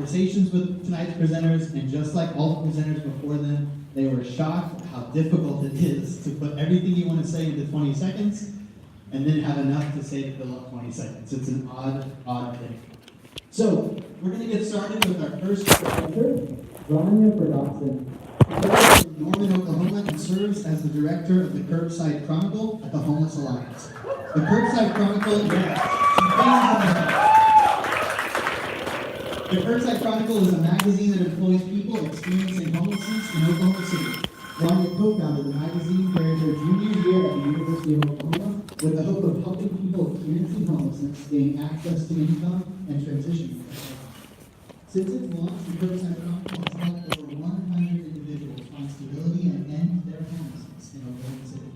conversations with tonight's presenters, and just like all the presenters before them, they were shocked at how difficult it is to put everything you want to say into 20 seconds and then have enough to say to fill up 20 seconds. It's an odd thing. So, we're going to get started with our first presenter, Pechakuchas. She lives in Norman, Oklahoma, and serves as the director of the Curbside Chronicle at the Homeless Alliance. The Curbside Chronicle, The Curbside Chronicle is a magazine that employs people experiencing homelessness in Oklahoma City. Rania co-founded the magazine during her junior year at the University of Oklahoma with the hope of helping people experiencing homelessness gain access to income and transition. Since its launch, the Curbside Chronicle has helped over 100 individuals find stability and end their homelessness in Oklahoma City.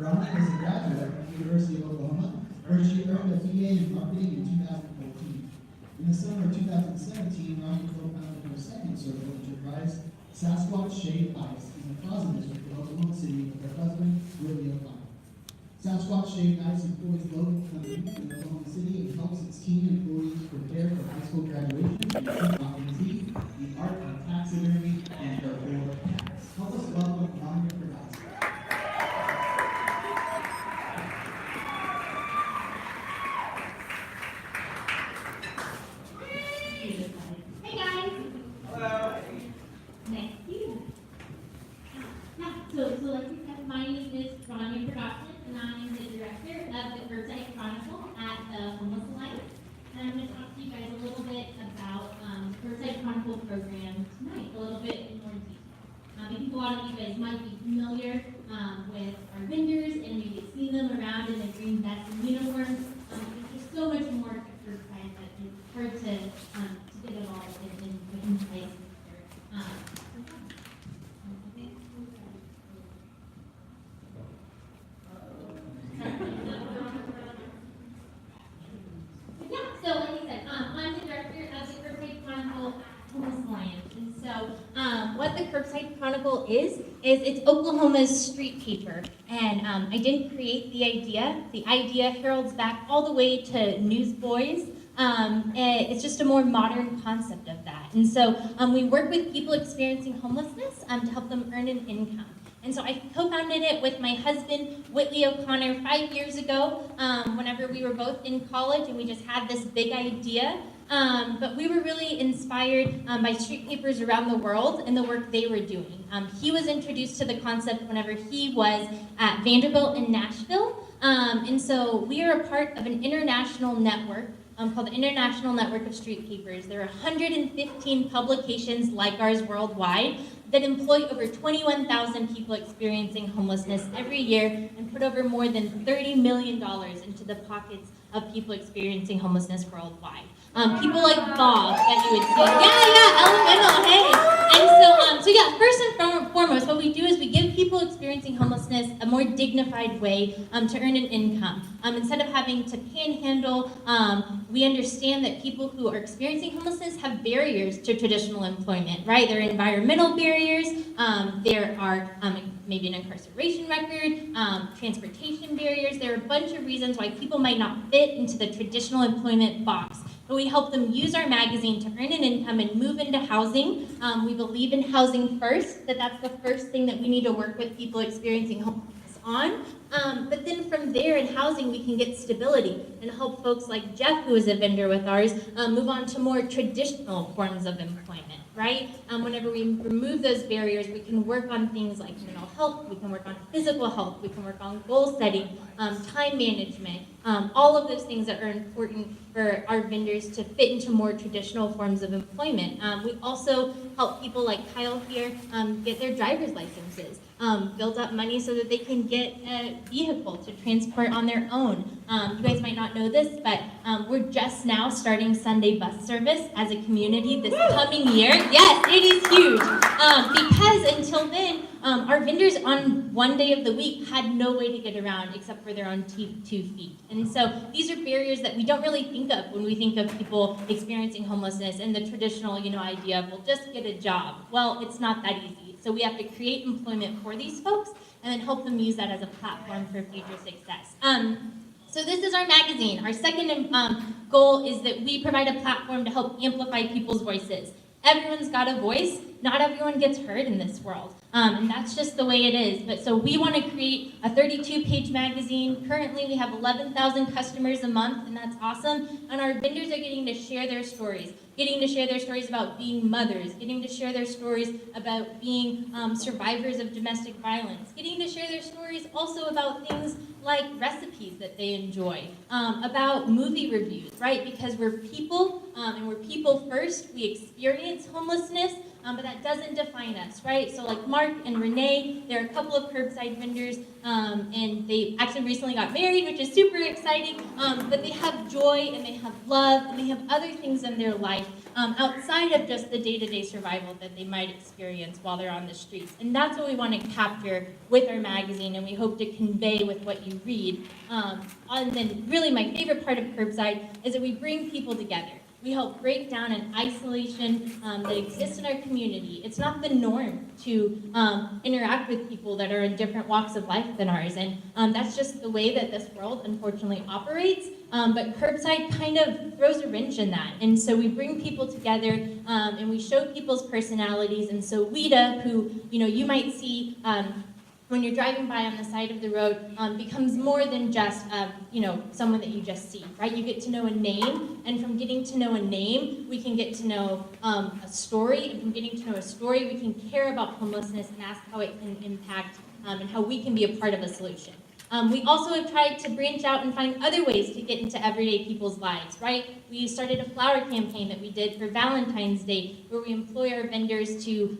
Rania is a graduate from the University of Oklahoma, where she earned a BA in marketing in 2014. In the summer of 2017, Rania co-founded her second social enterprise, Sasquatch Shade Ice, in the Plaza District of Oklahoma City with her husband, Whitley O'Connor. Sasquatch Shade Ice employs low-income youth in Oklahoma City and helps its teen employees prepare for high school graduation, walking teeth, the art of taxidermy, and her war cats. Help us welcome Rania Pechakuchas. Hey guys! Hello. Nice to see you. So like you said, my name is Rania Pechakuchas, and I'm the director of the Curbside Chronicle at the Homeless Alliance. And I'm going to talk to you guys a little bit about the Curbside Chronicle program tonight, a little bit in more detail. I think a lot of you guys might be familiar with our vendors, and maybe you've seen them around in the green vests and uniforms. There's so much more to curbside that it's hard to get it all in place. Yeah, so like I said, I'm the director of the Curbside Chronicle Homeless Alliance. And so what the Curbside Chronicle is it's Oklahoma's street paper. And I didn't create the idea. The idea heralds back all the way to Newsboys. It's just a more modern concept of that. And so we work with people experiencing homelessness to help them earn an income. And so I co-founded it with my husband, Whitley O'Connor, 5 years ago, whenever we were both in college, and we just had this big idea. But we were really inspired by street papers around the world and the work they were doing. He was introduced to the concept whenever he was at Vanderbilt in Nashville. And so we are a part of an international network called the International Network of Street Papers. There are 115 publications like ours worldwide that employ over 21,000 people experiencing homelessness every year and put over more than $30 million into the pockets of people experiencing homelessness worldwide. People like Bob that you would see. Elemental, hey! And so first and foremost, what we do is we give people experiencing homelessness a more dignified way to earn an income. Instead of having to panhandle, we understand that people who are experiencing homelessness have barriers to traditional employment, right? There are environmental barriers, there are maybe an incarceration record, transportation barriers. There are a bunch of reasons why people might not fit into the traditional employment box. But we help them use our magazine to earn an income and move into housing. We believe in housing first, that's the first thing that we need to work with people experiencing homelessness on. But then from there in housing, we can get stability and help folks like Jeff, who is a vendor with ours, move on to more traditional forms of employment, right? Whenever we remove those barriers, we can work on things like mental health, we can work on physical health, we can work on goal setting, time management, all of those things that are important for our vendors to fit into more traditional forms of employment. We also help people like Kyle here get their driver's licenses, build up money so that they can get a vehicle to transport on their own. You guys might not know this, but we're just now starting Sunday bus service as a community this coming year. Yes, it is huge. Because until then, our vendors on one day of the week had no way to get around except for their own 2 feet. And so these are barriers that we don't really think of when we think of people experiencing homelessness and the traditional, idea of, well, just get a job. Well, it's not that easy. So we have to create employment for these folks and then help them use that as a platform for future success. So this is our magazine. Our second goal is that we provide a platform to help amplify people's voices. Everyone's got a voice. Not everyone gets heard in this world. And that's just the way it is. But so we want to create a 32-page magazine. Currently, we have 11,000 customers a month, and that's awesome. And our vendors are getting to share their stories. Getting to share their stories about being mothers, getting to share their stories about being survivors of domestic violence, getting to share their stories also about things like recipes that they enjoy, about movie reviews, right? Because we're people, and we're people first. We experience homelessness, but that doesn't define us, right? So like Mark and Renee, they're a couple of curbside vendors, and they actually recently got married, which is super exciting, but they have joy, and they have love, and they have other things in their life outside of just the day-to-day survival that they might experience while they're on the streets. And that's what we want to capture with our magazine, and we hope to convey with what you read. And then really my favorite part of Curbside is that we bring people together. We help break down an isolation that exists in our community. It's not the norm to interact with people that are in different walks of life than ours, and that's just the way that this world unfortunately operates. But Curbside kind of throws a wrench in that, and so we bring people together and we show people's personalities. And so Lita, who you might see when you're driving by on the side of the road, becomes more than just, someone that you just see, right? You get to know a name, and from getting to know a name, we can get to know a story, and from getting to know a story, we can care about homelessness and ask how it can impact and how we can be a part of a solution. We also have tried to branch out and find other ways to get into everyday people's lives, right? We started a flower campaign that we did for Valentine's Day, where we employ our vendors to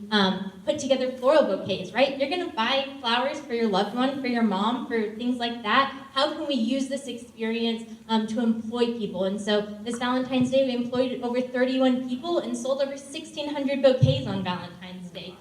put together floral bouquets, right? You're gonna buy flowers for your loved one, for your mom, for things like that. How can we use this experience to employ people? And so this Valentine's Day, we employed over 31 people and sold over 1,600 bouquets on Valentine's Day.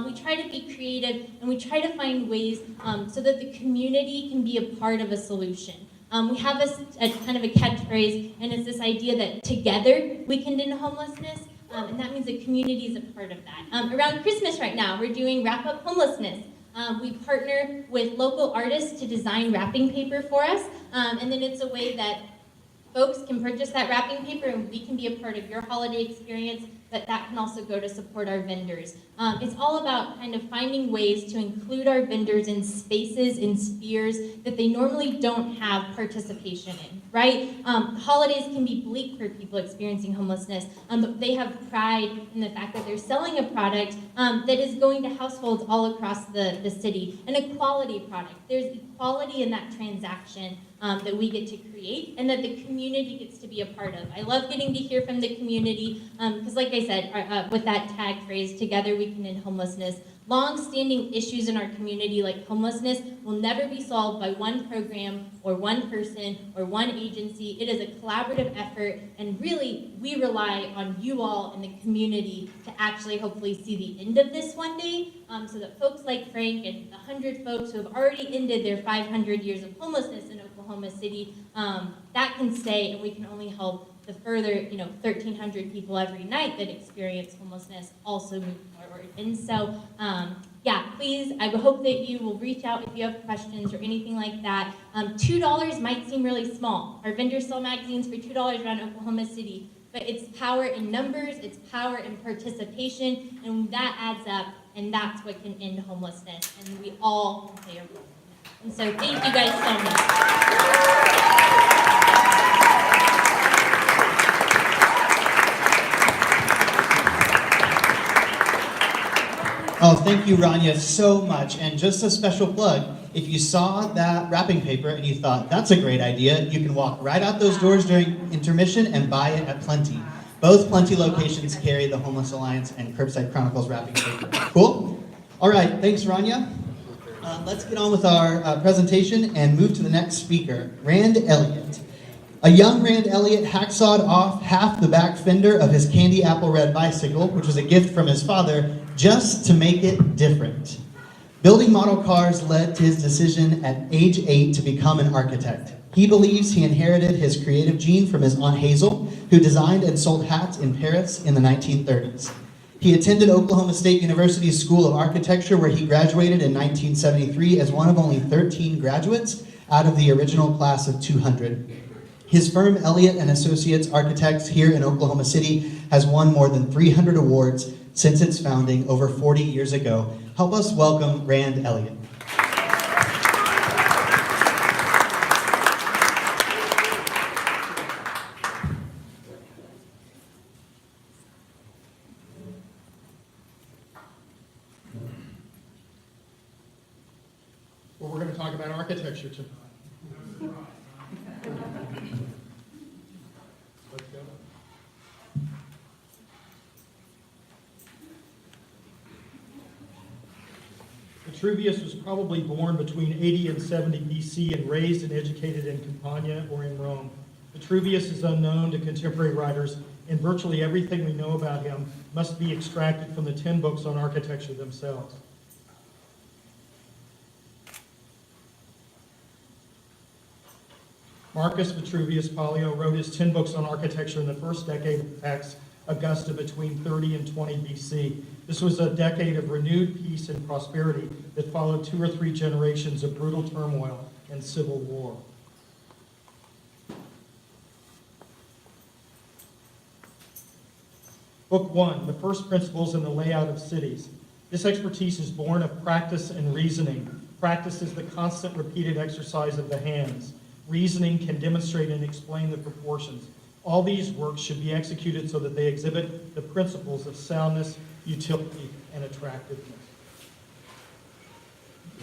We try to be creative, and we try to find ways so that the community can be a part of a solution. We have a kind of a catchphrase, and it's this idea that together we can end homelessness, and that means the community is a part of that. Around Christmas right now, we're doing Wrap Up Homelessness. We partner with local artists to design wrapping paper for us, and then it's a way that folks can purchase that wrapping paper, and we can be a part of your holiday experience, but that can also go to support our vendors. It's all about kind of finding ways to include our vendors in spaces, in spheres that they normally don't have participation in, right? Holidays can be bleak for people experiencing homelessness, but they have pride in the fact that they're selling a product that is going to households all across the city, an equality product. There's equality in that transaction that we get to create, and that the community gets to be a part of. I love getting to hear from the community, because like I said, with that tag phrase, together we can end homelessness, long-standing issues in our community like homelessness will never be solved by one program or one person or one agency. It is a collaborative effort, and really we rely on you all in the community to actually hopefully see the end of this one day, so that folks like Frank and the 100 folks who have already ended their 500 years of homelessness in Oklahoma City, that can stay, and we can only help the further 1,300 people every night that experience homelessness also move forward. And so, please, I hope that you will reach out if you have questions or anything like that. $2 might seem really small. Our vendors sell magazines for $2 around Oklahoma City, but it's power in numbers, it's power in participation, and that adds up, and that's what can end homelessness, and we all can play a role in that. And so thank you guys so much. Oh, thank you, Rania, so much. And just a special plug, if you saw that wrapping paper and you thought, that's a great idea, you can walk right out those doors during intermission and buy it at Plenty. Both Plenty locations carry the Homeless Alliance and Curbside Chronicles wrapping paper. Cool? All right, thanks, Rania. Let's get on with our presentation and move to the next speaker, Rand Elliott. A young Rand Elliott hacksawed off half the back fender of his candy apple red bicycle, which was a gift from his father, just to make it different. Building model cars led to his decision at age 8 to become an architect. He believes he inherited his creative gene from his Aunt Hazel, who designed and sold hats in Paris in the 1930s. He attended Oklahoma State University's School of Architecture, where he graduated in 1973 as one of only 13 graduates, out of the original class of 200. His firm, Elliott and Associates Architects here in Oklahoma City, has won more than 300 awards since its founding over 40 years ago. Help us welcome Rand Elliott. Well, we're going to talk about architecture tonight. Let's go. Vitruvius was probably born between 80 and 70 BC and raised and educated in Campania or in Rome. Vitruvius is unknown to contemporary writers, and virtually everything we know about him must be extracted from the 10 books on architecture themselves. Marcus Vitruvius Pollio wrote his 10 books on architecture in the first decade of Pax Augusta between 30 and 20 BC. This was a decade of renewed peace and prosperity that followed 2 or 3 generations of brutal turmoil and civil war. Book 1, The First Principles in the Layout of Cities. This expertise is born of practice and reasoning. Practice is the constant repeated exercise of the hands. Reasoning can demonstrate and explain the proportions. All these works should be executed so that they exhibit the principles of soundness, utility, and attractiveness.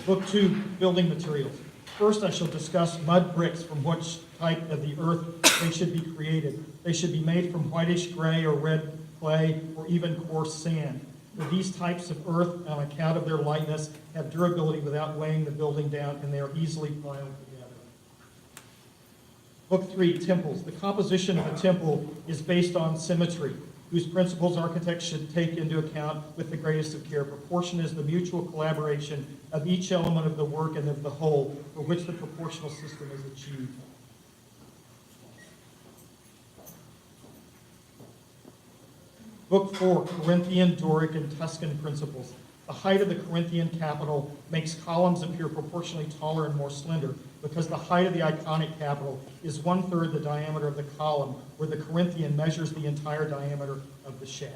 Book 2, Building Materials. First, I shall discuss mud bricks, from which type of the earth they should be created. They should be made from whitish gray or red clay or even coarse sand. For these types of earth, on account of their lightness, have durability without weighing the building down, and they are easily piled together. Book 3, Temples. The composition of a temple is based on symmetry, whose principles architects should take into account with the greatest of care. Proportion is the mutual collaboration of each element of the work and of the whole, for which the proportional system is achieved. Book 4, Corinthian, Doric, and Tuscan Principles. The height of the Corinthian capital makes columns appear proportionally taller and more slender, because the height of the iconic capital is 1/3 the diameter of the column, where the Corinthian measures the entire diameter of the shaft.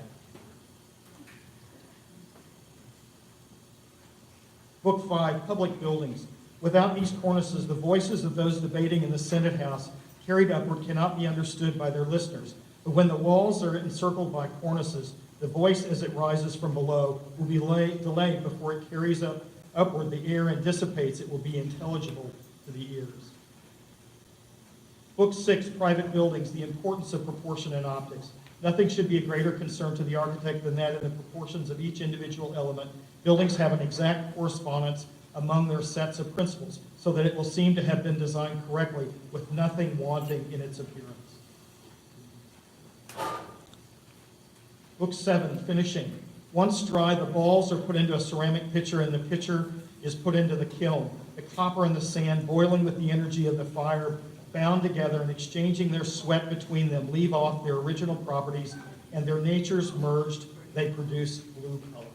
Book 5, Public Buildings. Without these cornices, the voices of those debating in the Senate House carried upward cannot be understood by their listeners. But when the walls are encircled by cornices, the voice as it rises from below will be delayed before it carries upward the air and dissipates. It will be intelligible to the ears. Book 6, Private Buildings, the importance of proportion and optics. Nothing should be a greater concern to the architect than that in the proportions of each individual element. Buildings have an exact correspondence among their sets of principles, so that it will seem to have been designed correctly, with nothing wanting in its appearance. Book 7, Finishing. Once dry, the balls are put into a ceramic pitcher, and the pitcher is put into the kiln. The copper and the sand, boiling with the energy of the fire, bound together and exchanging their sweat between them, leave off their original properties, and their natures merged, they produce blue color.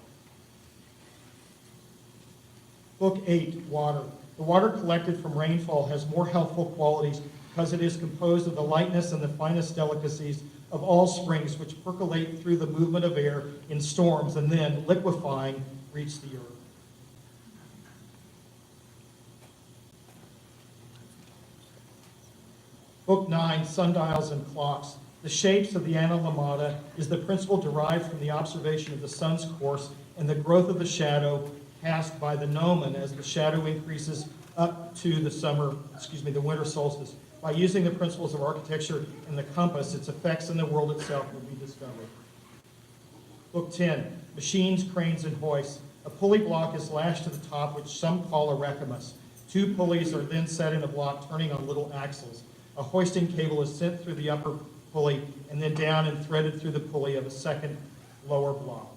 Book 8, Water. The water collected from rainfall has more healthful qualities because it is composed of the lightness and the finest delicacies of all springs, which percolate through the movement of air in storms and then, liquefying, reach the earth. Book 9, Sundials and Clocks. The shapes of the analemata is the principle derived from the observation of the sun's course and the growth of the shadow cast by the gnomon as the shadow increases up to the winter solstice. By using the principles of architecture and the compass, its effects in the world itself will be discovered. Book 10, Machines, Cranes, and Hoists. A pulley block is lashed to the top, which some call a rechimus. 2 pulleys are then set in a block turning on little axles. A hoisting cable is sent through the upper pulley and then down and threaded through the pulley of a second lower block.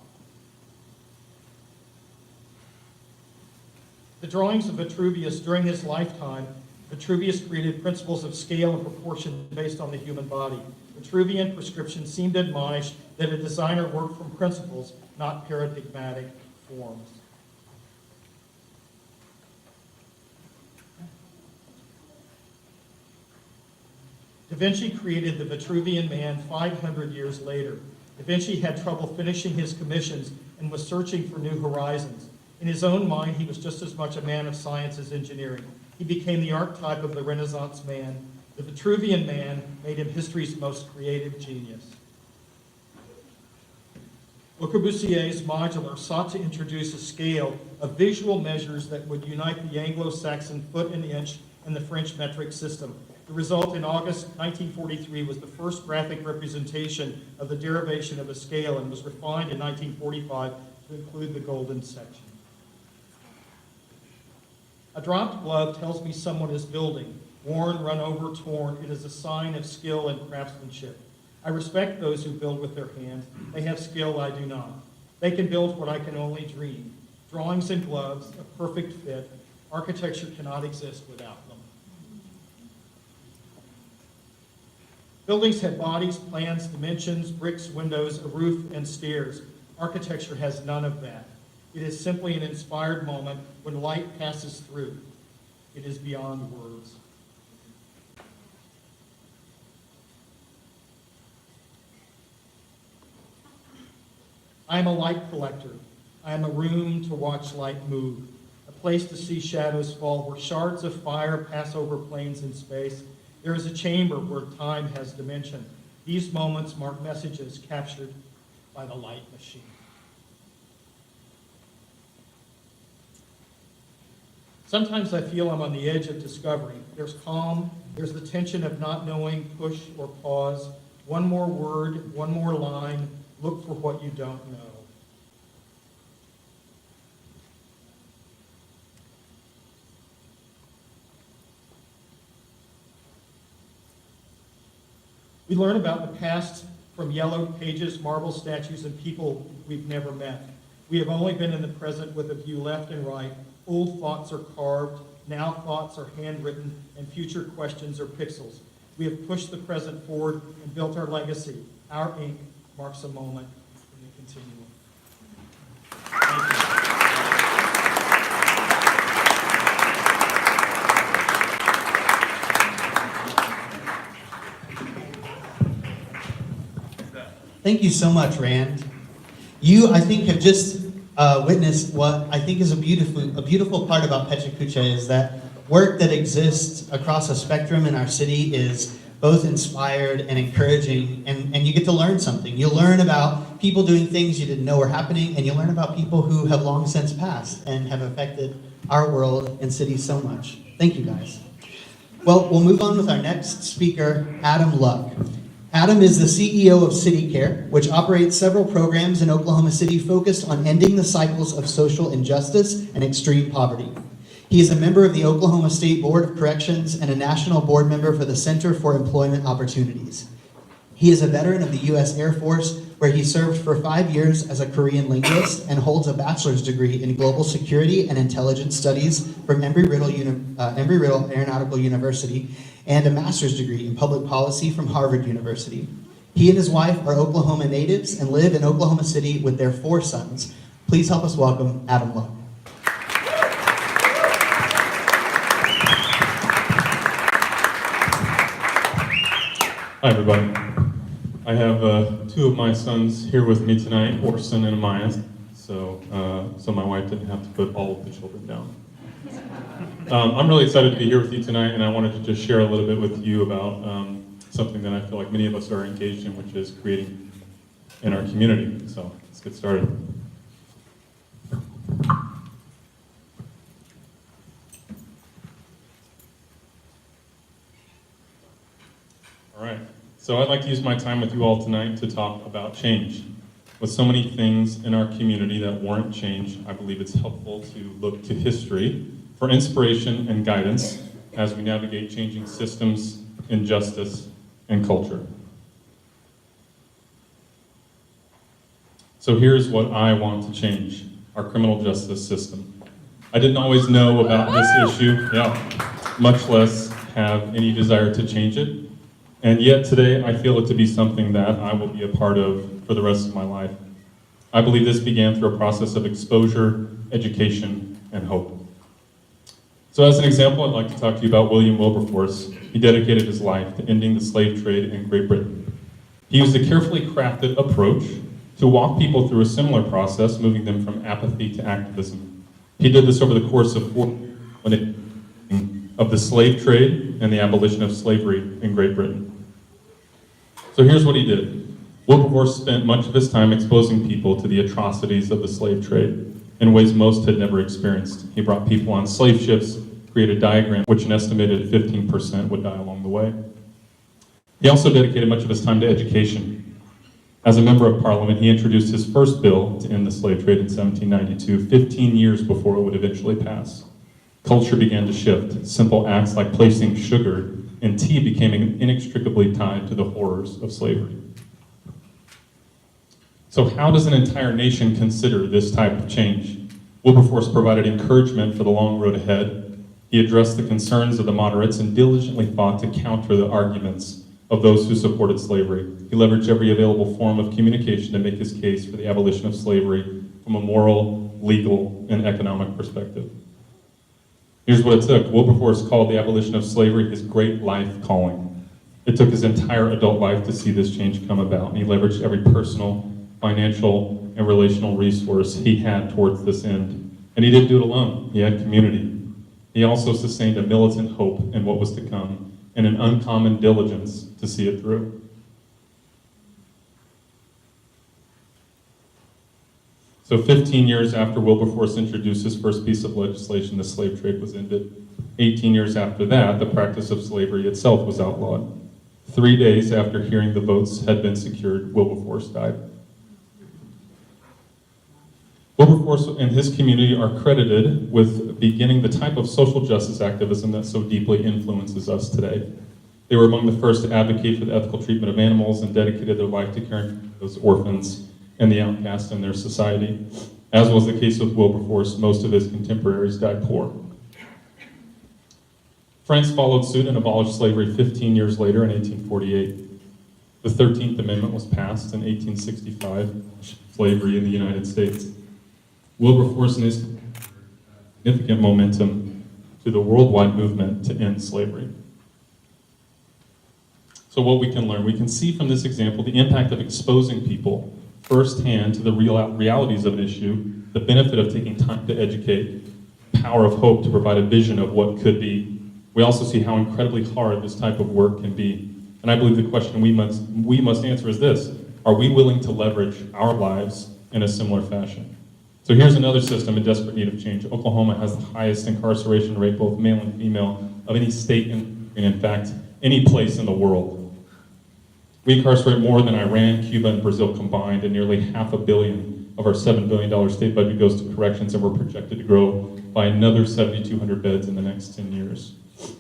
The drawings of Vitruvius during his lifetime, Vitruvius created principles of scale and proportion based on the human body. Vitruvian prescription seemed to admonish that a designer worked from principles, not paradigmatic forms. Vinci created the Vitruvian Man 500 years later. Da Vinci had trouble finishing his commissions and was searching for new horizons. In his own mind, he was just as much a man of science as engineering. He became the archetype of the Renaissance man. The Vitruvian Man made him history's most creative genius. Le Corbusier's modular sought to introduce a scale of visual measures that would unite the Anglo-Saxon foot and inch and the French metric system. The result in August 1943 was the first graphic representation of the derivation of a scale and was refined in 1945 to include the golden section. A dropped glove tells me someone is building. Worn, run over, torn, it is a sign of skill and craftsmanship. I respect those who build with their hands. They have skill I do not. They can build what I can only dream. Drawings and gloves, a perfect fit. Architecture cannot exist without them. Buildings have bodies, plans, dimensions, bricks, windows, a roof, and stairs. Architecture has none of that. It is simply an inspired moment when light passes through. It is beyond words. I am a light collector. I am a room to watch light move, a place to see shadows fall, where shards of fire pass over planes in space. There is a chamber where time has dimension. These moments mark messages captured by the light machine. Sometimes I feel I'm on the edge of discovery. There's calm, there's the tension of not knowing, push or pause. One more word, one more line, look for what you don't know. We learn about the past from yellowed pages, marble statues, and people we've never met. We have only been in the present with a view left and right. Old thoughts are carved, now thoughts are handwritten, and future questions are pixels. We have pushed the present forward and built our legacy. Our ink marks a moment in the continuum. Thank you. Thank you so much, Rand. You, I think, have just witnessed what I think is a beautiful part about Pechakucha is that work that exists across a spectrum in our city is both inspired and encouraging, and you get to learn something. You learn about people doing things you didn't know were happening, and you learn about people who have long since passed and have affected our world and city so much. Thank you, guys. Well, we'll move on with our next speaker, Adam Luck. Adam is the CEO of City Care, which operates several programs in Oklahoma City focused on ending the cycles of social injustice and extreme poverty. He is a member of the Oklahoma State Board of Corrections and a national board member for the Center for Employment Opportunities. He is a veteran of the U.S. Air Force, where he served for 5 years as a Korean linguist and holds a bachelor's degree in global security and intelligence studies from Embry-Riddle Aeronautical University and a master's degree in public policy from Harvard University. He and his wife are Oklahoma natives and live in Oklahoma City with their 4 sons. Please help us welcome Adam Luck. Hi, everybody. I have 2 of my sons here with me tonight, Orson and Amaya, so my wife didn't have to put all of the children down. I'm really excited to be here with you tonight, and I wanted to just share a little bit with you about something that I feel like many of us are engaged in, which is creating in our community. So let's get started. All right, so I'd like to use my time with you all tonight to talk about change. With so many things in our community that warrant change, I believe it's helpful to look to history for inspiration and guidance as we navigate changing systems, injustice, and culture. So here's what I want to change: our criminal justice system. I didn't always know about this issue, much less have any desire to change it. And yet today, I feel it to be something that I will be a part of for the rest of my life. I believe this began through a process of exposure, education, and hope. So as an example, I'd like to talk to you about William Wilberforce. He dedicated his life to ending the slave trade in Great Britain. He used a carefully crafted approach to walk people through a similar process, moving them from apathy to activism. He did this over the course of 4 years of the slave trade and the abolition of slavery in Great Britain. So here's what he did. Wilberforce spent much of his time exposing people to the atrocities of the slave trade in ways most had never experienced. He brought people on slave ships, created diagrams which an estimated 15% would die along the way. He also dedicated much of his time to education. As a member of Parliament, he introduced his first bill to end the slave trade in 1792, 15 years before it would eventually pass. Culture began to shift. Simple acts like placing sugar in tea became inextricably tied to the horrors of slavery. So how does an entire nation consider this type of change? Wilberforce provided encouragement for the long road ahead. He addressed the concerns of the moderates and diligently fought to counter the arguments of those who supported slavery. He leveraged every available form of communication to make his case for the abolition of slavery from a moral, legal, and economic perspective. Here's what it took. Wilberforce called the abolition of slavery his great life calling. It took his entire adult life to see this change come about, and he leveraged every personal, financial, and relational resource he had towards this end. And he didn't do it alone. He had community. He also sustained a militant hope in what was to come and an uncommon diligence to see it through. So 15 years after Wilberforce introduced his first piece of legislation, the slave trade was ended. 18 years after that, the practice of slavery itself was outlawed. 3 days after hearing the votes had been secured, Wilberforce died. Wilberforce and his community are credited with beginning the type of social justice activism that so deeply influences us today. They were among the first to advocate for the ethical treatment of animals and dedicated their life to caring for those orphans and the outcast in their society. As was the case with Wilberforce, most of his contemporaries died poor. France followed suit and abolished slavery 15 years later in 1848. The 13th Amendment was passed in 1865, slavery in the United States. Wilberforce and his significant momentum to the worldwide movement to end slavery. So what we can learn, we can see from this example the impact of exposing people firsthand to the realities of an issue, the benefit of taking time to educate, power of hope to provide a vision of what could be. We also see how incredibly hard this type of work can be. And I believe the question we must answer is this: are we willing to leverage our lives in a similar fashion? So here's another system in desperate need of change. Oklahoma has the highest incarceration rate, both male and female, of any state in fact, any place in the world. We incarcerate more than Iran, Cuba, and Brazil combined, and nearly $500 million of our $7 billion state budget goes to corrections, and we're projected to grow by another 7,200 beds in the next 10 years.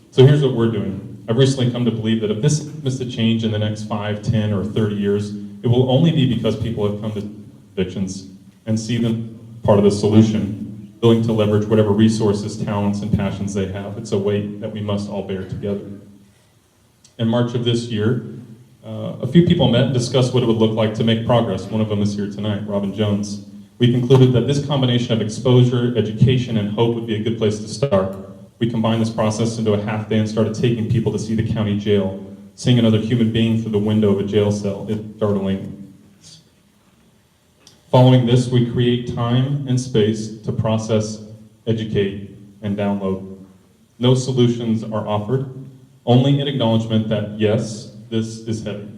So here's what we're doing. I've recently come to believe that if this is to change in the next 5, 10, or 30 years, it will only be because people have come to convictions and see them part of the solution, willing to leverage whatever resources, talents, and passions they have. It's a weight that we must all bear together. In March of this year, a few people met and discussed what it would look like to make progress. One of them is here tonight, Robin Jones. We concluded that this combination of exposure, education, and hope would be a good place to start. We combined this process into a half day and started taking people to see the county jail. Seeing another human being through the window of a jail cell is startling. Following this, we create time and space to process, educate, and download. No solutions are offered, only an acknowledgement that yes, this is heavy.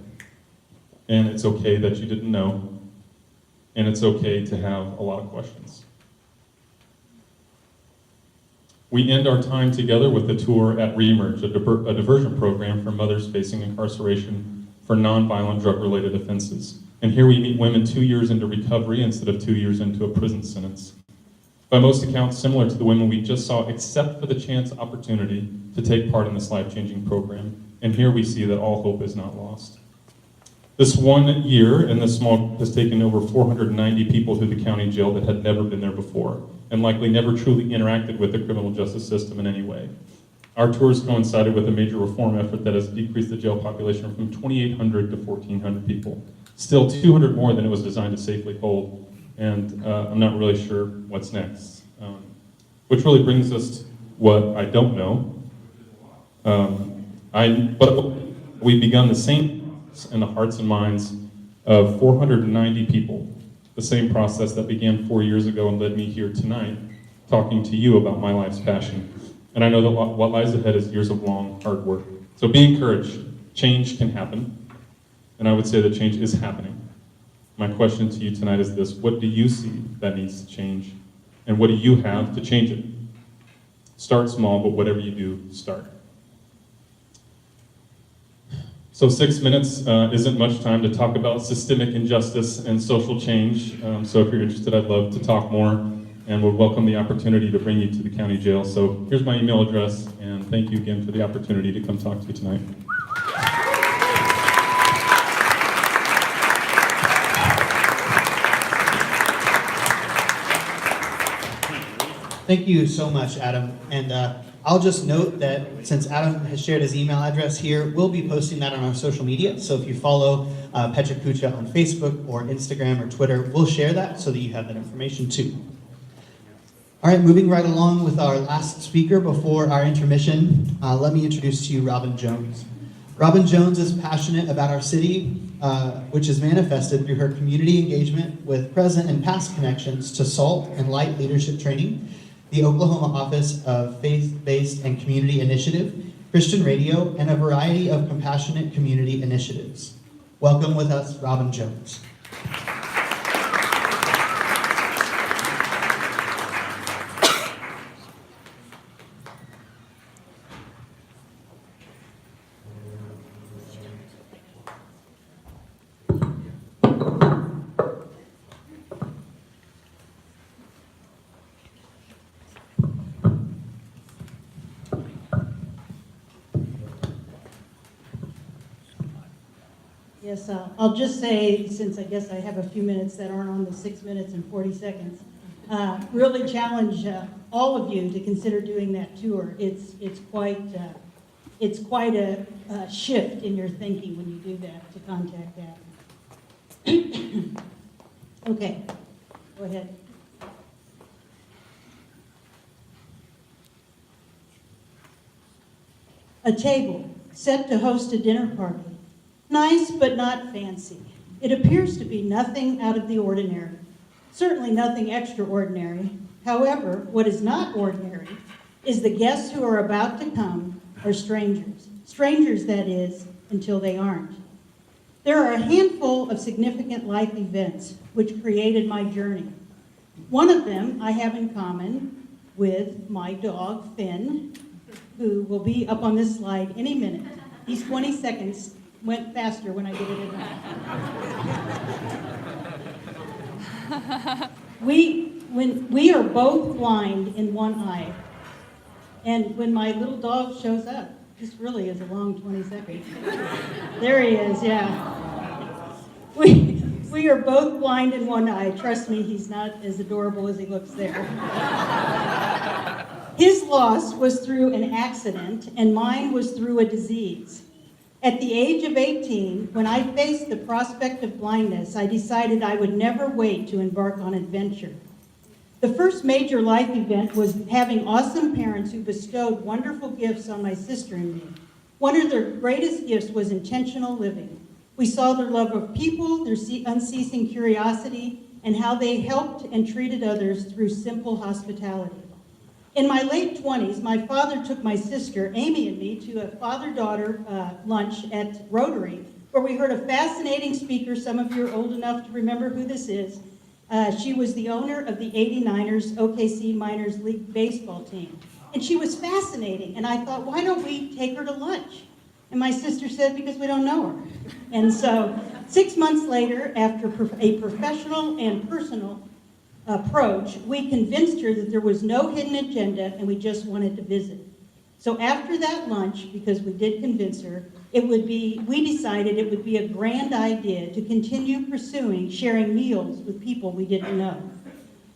And it's okay that you didn't know, and it's okay to have a lot of questions. We end our time together with a tour at Reemerge, a diversion program for mothers facing incarceration for nonviolent drug-related offenses. And here we meet women 2 years into recovery instead of 2 years into a prison sentence. By most accounts, similar to the women we just saw, except for the chance opportunity to take part in this life-changing program. And here we see that all hope is not lost. This 1 year in this small group has taken over 490 people through the county jail that had never been there before, and likely never truly interacted with the criminal justice system in any way. Our tours coincided with a major reform effort that has decreased the jail population from 2,800 to 1,400 people. Still 200 more than it was designed to safely hold, and I'm not really sure what's next. Which really brings us what I don't know. But we've begun the same in the hearts and minds of 490 people, the same process that began 4 years ago and led me here tonight, talking to you about my life's passion. And I know that what lies ahead is years of long, hard work. So be encouraged. Change can happen. And I would say that change is happening. My question to you tonight is this: what do you see that needs to change? And what do you have to change it? Start small, but whatever you do, start. So 6 minutes isn't much time to talk about systemic injustice and social change. So if you're interested, I'd love to talk more and would welcome the opportunity to bring you to the county jail. So here's my email address, and thank you again for the opportunity to come talk to you tonight. Thank you so much, Adam. And I'll just note that since Adam has shared his email address here, we'll be posting that on our social media. So if you follow Pechakucha on Facebook or Instagram or Twitter, we'll share that so that you have that information too. All right, moving right along with our last speaker before our intermission, let me introduce to you Robin Jones. Robin Jones is passionate about our city, which is manifested through her community engagement with present and past connections to SALT and Light Leadership Training, the Oklahoma Office of Faith-Based and Community Initiative, Christian Radio, and a variety of compassionate community initiatives. Welcome with us, Robin Jones. Yes, I'll just say, since I guess I have a few minutes that aren't on the 6 minutes and 40 seconds, really challenge all of you to consider doing that tour. It's quite a shift in your thinking when you do that, to contact that. Okay, go ahead. A table set to host a dinner party. Nice, but not fancy. It appears to be nothing out of the ordinary. Certainly nothing extraordinary. However, what is not ordinary is the guests who are about to come are strangers. Strangers, that is, until they aren't. There are a handful of significant life events which created my journey. One of them I have in common with my dog, Finn, who will be up on this slide any minute. These 20 seconds went faster when I did it at night. We are both blind in one eye. And when my little dog shows up, this really is a long 20 seconds. There he is, yeah. We are both blind in one eye. Trust me, he's not as adorable as he looks there. His loss was through an accident, and mine was through a disease. At the age of 18, when I faced the prospect of blindness, I decided I would never wait to embark on adventure. The first major life event was having awesome parents who bestowed wonderful gifts on my sister and me. One of their greatest gifts was intentional living. We saw their love of people, their unceasing curiosity, and how they helped and treated others through simple hospitality. In my late 20s, my father took my sister, Amy, and me to a father-daughter lunch at Rotary, where we heard a fascinating speaker. Some of you are old enough to remember who this is. She was the owner of the 89ers OKC Minors League baseball team. And she was fascinating, and I thought, why don't we take her to lunch? And my sister said, because we don't know her. And so 6 months later, after a professional and personal approach, we convinced her that there was no hidden agenda and we just wanted to visit. So after that lunch, because we did convince her, we decided it would be a grand idea to continue pursuing sharing meals with people we didn't know.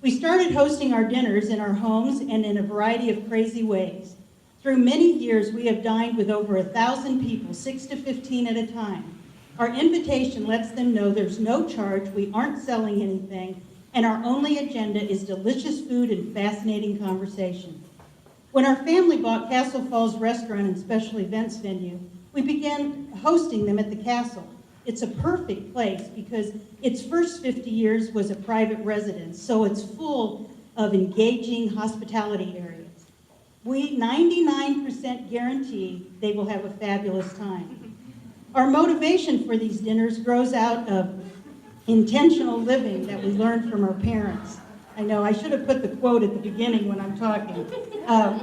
We started hosting our dinners in our homes and in a variety of crazy ways. Through many years, we have dined with over 1,000 people, 6 to 15 at a time. Our invitation lets them know there's no charge, we aren't selling anything, and our only agenda is delicious food and fascinating conversation. When our family bought Castle Falls Restaurant and special events venue, we began hosting them at the castle. It's a perfect place because its first 50 years was a private residence, so it's full of engaging hospitality areas. We 99% guarantee they will have a fabulous time. Our motivation for these dinners grows out of intentional living that we learned from our parents. I know, I should have put the quote at the beginning when I'm talking.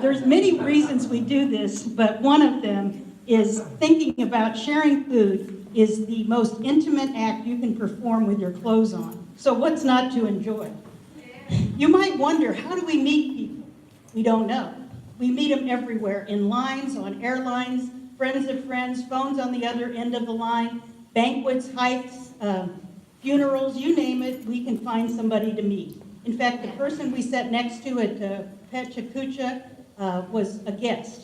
There's many reasons we do this, but one of them is thinking about sharing food is the most intimate act you can perform with your clothes on. So what's not to enjoy? You might wonder, how do we meet people? We don't know. We meet them everywhere, in lines, on airlines, friends of friends, phones on the other end of the line, banquets, hikes, funerals, you name it, we can find somebody to meet. In fact, the person we sat next to at Pechakucha was a guest.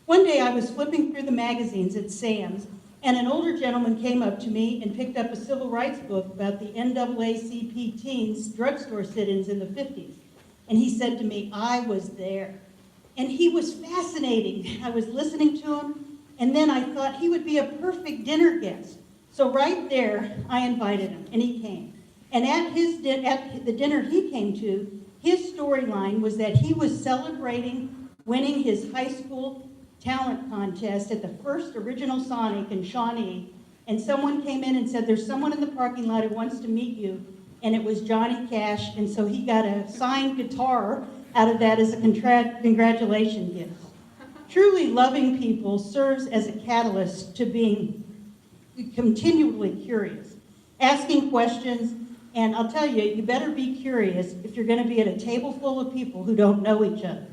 One day I was flipping through the magazines at Sam's, and an older gentleman came up to me and picked up a civil rights book about the NAACP teens drugstore sit-ins in the 50s. And he said to me, I was there. And he was fascinating. I was listening to him, and then I thought he would be a perfect dinner guest. So right there, I invited him, and he came. And at the dinner he came to, his storyline was that he was celebrating winning his high school talent contest at the first original Sonic in Shawnee, and someone came in and said, there's someone in the parking lot who wants to meet you, and it was Johnny Cash, and so he got a signed guitar out of that as a congratulation gift. Truly loving people serves as a catalyst to being continually curious, asking questions, and I'll tell you, you better be curious if you're going to be at a table full of people who don't know each other.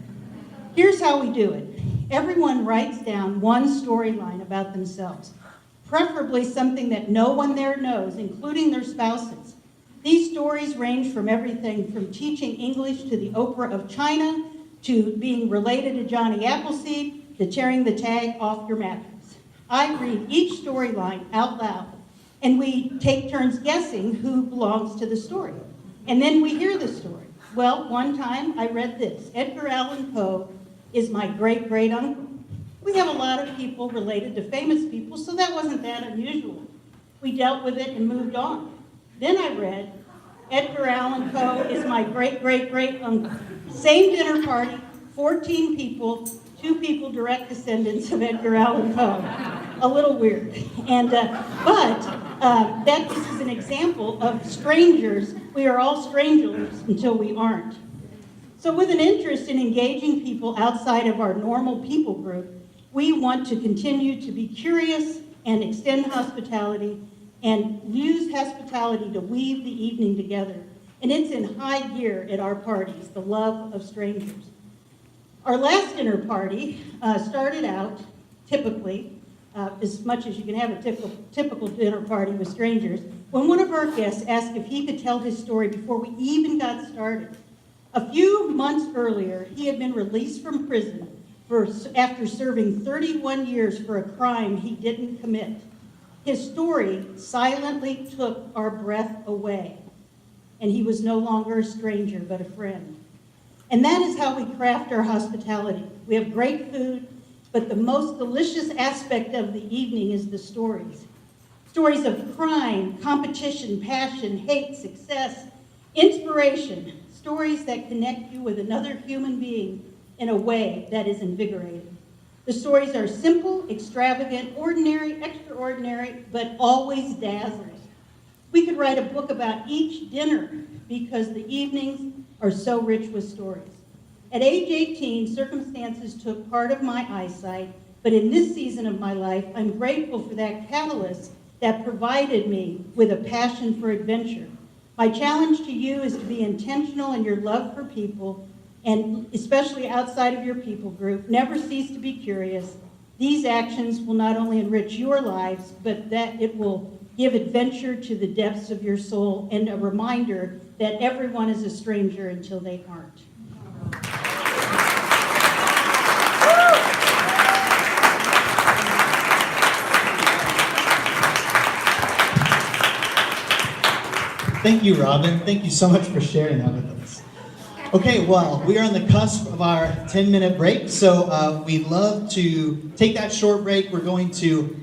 Here's how we do it. Everyone writes down one storyline about themselves, preferably something that no one there knows, including their spouses. These stories range from everything from teaching English to the Oprah of China, to being related to Johnny Appleseed, to tearing the tag off your mattress. I read each storyline out loud, and we take turns guessing who belongs to the story. And then we hear the story. Well, one time I read this: Edgar Allan Poe is my great-great-uncle. We have a lot of people related to famous people, so that wasn't that unusual. We dealt with it and moved on. Then I read, Edgar Allan Poe is my great-great-great-uncle. Same dinner party, 14 people, 2 people direct descendants of Edgar Allan Poe. A little weird. And this is an example of strangers. We are all strangers until we aren't. So with an interest in engaging people outside of our normal people group, we want to continue to be curious and extend hospitality and use hospitality to weave the evening together. And it's in high gear at our parties, the love of strangers. Our last dinner party started out, typically, as much as you can have a typical dinner party with strangers, when one of our guests asked if he could tell his story before we even got started. A few months earlier, he had been released from prison after serving 31 years for a crime he didn't commit. His story silently took our breath away, and he was no longer a stranger, but a friend. And that is how we craft our hospitality. We have great food, but the most delicious aspect of the evening is the stories. Stories of crime, competition, passion, hate, success, inspiration. Stories that connect you with another human being in a way that is invigorating. The stories are simple, extravagant, ordinary, extraordinary, but always dazzling. We could write a book about each dinner because the evenings are so rich with stories. At age 18, circumstances took part of my eyesight, but in this season of my life, I'm grateful for that catalyst that provided me with a passion for adventure. My challenge to you is to be intentional in your love for people, and especially outside of your people group. Never cease to be curious. These actions will not only enrich your lives, but that it will give adventure to the depths of your soul and a reminder that everyone is a stranger until they aren't. Thank you, Robin. Thank you so much for sharing that with us. Okay, well, we are on the cusp of our 10-minute break, so we'd love to take that short break. We're going to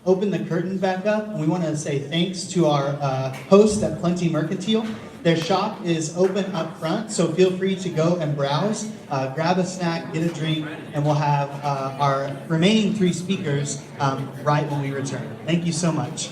open the curtain back up, and we want to say thanks to our hosts at Plenty Mercantile. Their shop is open up front, so feel free to go and browse, grab a snack, get a drink, and we'll have our remaining 3 speakers right when we return. Thank you so much.